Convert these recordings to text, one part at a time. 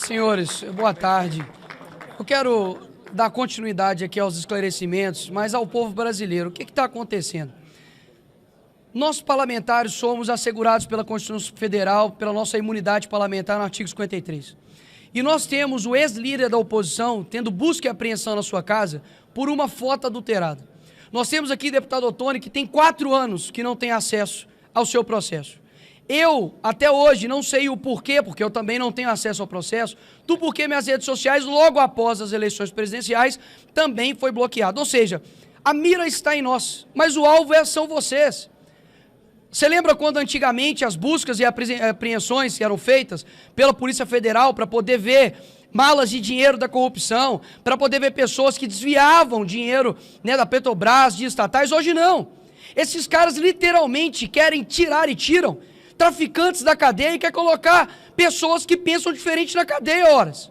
Senhores, boa tarde. Eu quero dar continuidade aqui aos esclarecimentos, mas ao povo brasileiro. O que está acontecendo? Nós, parlamentares, somos assegurados pela Constituição Federal, pela nossa imunidade parlamentar no artigo 53. E nós temos o ex-líder da oposição tendo busca e apreensão na sua casa por uma foto adulterada. Nós temos aqui o deputado Ottoni, que tem 4 anos que não tem acesso ao seu processo. Eu, até hoje, não sei o porquê, porque eu também não tenho acesso ao processo, do porquê minhas redes sociais, logo após as eleições presidenciais, também foi bloqueado. Ou seja, a mira está em nós, mas o alvo são vocês. Você lembra quando antigamente as buscas e apreensões eram feitas pela Polícia Federal para poder ver malas de dinheiro da corrupção, para poder ver pessoas que desviavam dinheiro, né, da Petrobras, de estatais? Hoje não. Esses caras literalmente querem tirar e tiram traficantes da cadeia e quer colocar pessoas que pensam diferente na cadeia, horas.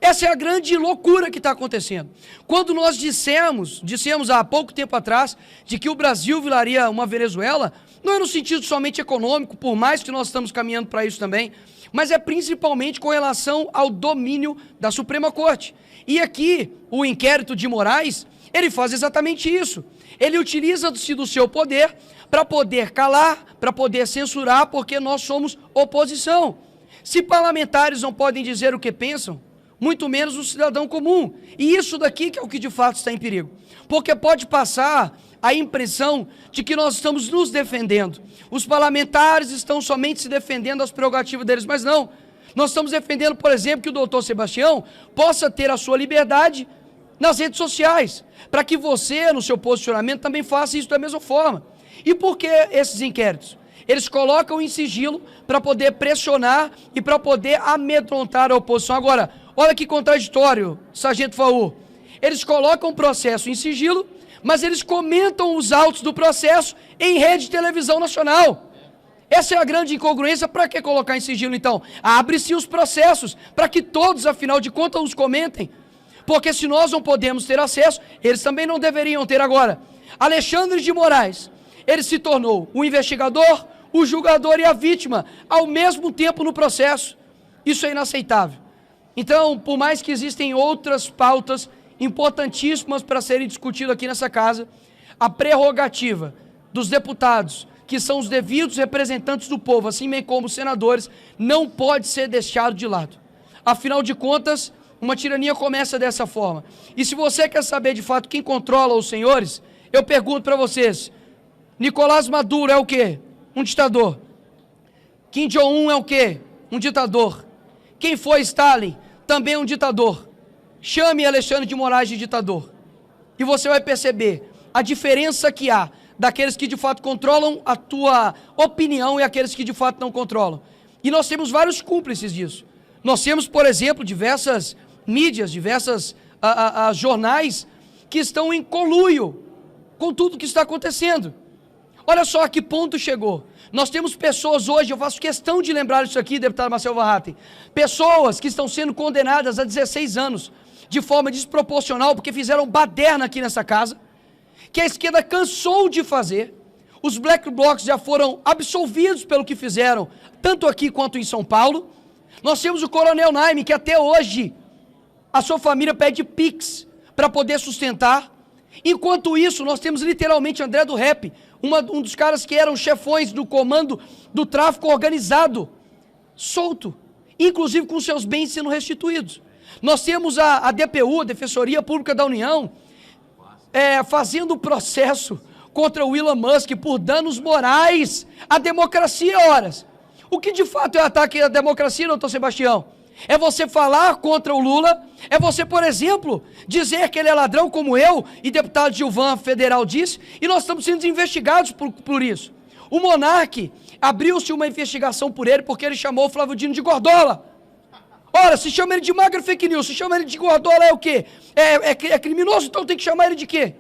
Essa é a grande loucura que está acontecendo. Quando nós dissemos há pouco tempo atrás de que o Brasil viraria uma Venezuela, não é no sentido somente econômico, por mais que nós estamos caminhando para isso também, mas é principalmente com relação ao domínio da Suprema Corte. E aqui, o inquérito de Moraes, ele faz exatamente isso. Ele utiliza-se do seu poder para poder calar, para poder censurar, porque nós somos oposição. Se parlamentares não podem dizer o que pensam, muito menos o cidadão comum. E isso daqui que é o que de fato está em perigo. Porque pode passar a impressão de que nós estamos nos defendendo. Os parlamentares estão somente se defendendo das prerrogativas deles, mas não. Nós estamos defendendo, por exemplo, que o doutor Sebastião possa ter a sua liberdade nas redes sociais, para que você, no seu posicionamento, também faça isso da mesma forma. E por que esses inquéritos? Eles colocam em sigilo para poder pressionar e para poder amedrontar a oposição. Agora, olha que contraditório, Sargento Faur. Eles colocam o processo em sigilo, mas eles comentam os autos do processo em rede de televisão nacional. Essa é a grande incongruência. Para que colocar em sigilo, então? Abre-se os processos, para que todos, afinal de contas, os comentem. Porque se nós não podemos ter acesso, eles também não deveriam ter. Agora, Alexandre de Moraes, ele se tornou o investigador, o julgador e a vítima, ao mesmo tempo no processo. Isso é inaceitável. Então, por mais que existem outras pautas importantíssimas para serem discutidas aqui nessa casa, a prerrogativa dos deputados, que são os devidos representantes do povo, assim bem como os senadores, não pode ser deixado de lado. Afinal de contas, uma tirania começa dessa forma. E se você quer saber de fato quem controla os senhores, eu pergunto para vocês, Nicolás Maduro é o quê? Um ditador. Kim Jong-un é o quê? Um ditador. Quem foi Stalin? Também um ditador. Chame Alexandre de Moraes de ditador. E você vai perceber a diferença que há daqueles que de fato controlam a tua opinião e aqueles que de fato não controlam. E nós temos vários cúmplices disso. Nós temos, por exemplo, diversas mídias, diversas jornais que estão em conluio com tudo que está acontecendo. Olha só a que ponto chegou. Nós temos pessoas hoje, eu faço questão de lembrar isso aqui, deputado Marcel Van Hatten, pessoas que estão sendo condenadas a 16 anos, de forma desproporcional, porque fizeram baderna aqui nessa casa, que a esquerda cansou de fazer. Os black blocs já foram absolvidos pelo que fizeram, tanto aqui quanto em São Paulo. Nós temos o Coronel Naime, que até hoje a sua família pede Pix para poder sustentar. Enquanto isso, nós temos literalmente André do Rap, um dos caras que eram chefões do comando do tráfico organizado, solto, inclusive com seus bens sendo restituídos. Nós temos a DPU, a Defensoria Pública da União, fazendo processo contra o Elon Musk por danos morais à democracia, horas. O que de fato é ataque à democracia, doutor Sebastião? É você falar contra o Lula, é você, por exemplo, dizer que ele é ladrão como eu e deputado Gilvan Federal disse, e nós estamos sendo investigados por isso. O Monark, abriu-se uma investigação por ele porque ele chamou o Flávio Dino de Gordola. Ora, se chama ele de magra fake news, se chama ele de Gordola é o quê? É criminoso, então tem que chamar ele de quê?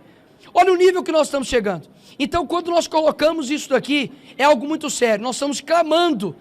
Olha o nível que nós estamos chegando. Então, quando nós colocamos isso daqui, é algo muito sério. Nós estamos clamando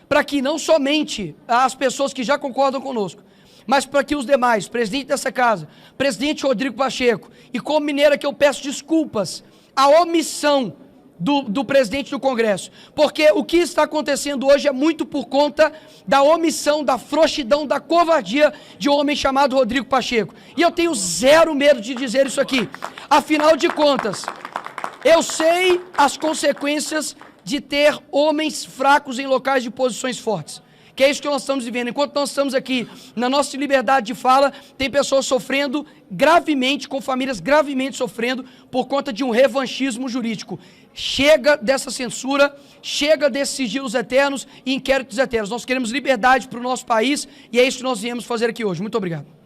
para que não somente as pessoas que já concordam conosco, mas para que os demais, presidente dessa casa, presidente Rodrigo Pacheco, e como mineira que eu peço desculpas, a omissão do presidente do Congresso. Porque o que está acontecendo hoje é muito por conta da omissão, da frouxidão, da covardia de um homem chamado Rodrigo Pacheco. E eu tenho zero medo de dizer isso aqui. Afinal de contas, eu sei as consequências de ter homens fracos em locais de posições fortes. Que é isso que nós estamos vivendo. Enquanto nós estamos aqui na nossa liberdade de fala, tem pessoas sofrendo gravemente, com famílias gravemente sofrendo por conta de um revanchismo jurídico. Chega dessa censura, chega desses sigilos eternos e inquéritos eternos. Nós queremos liberdade para o nosso país e é isso que nós viemos fazer aqui hoje. Muito obrigado.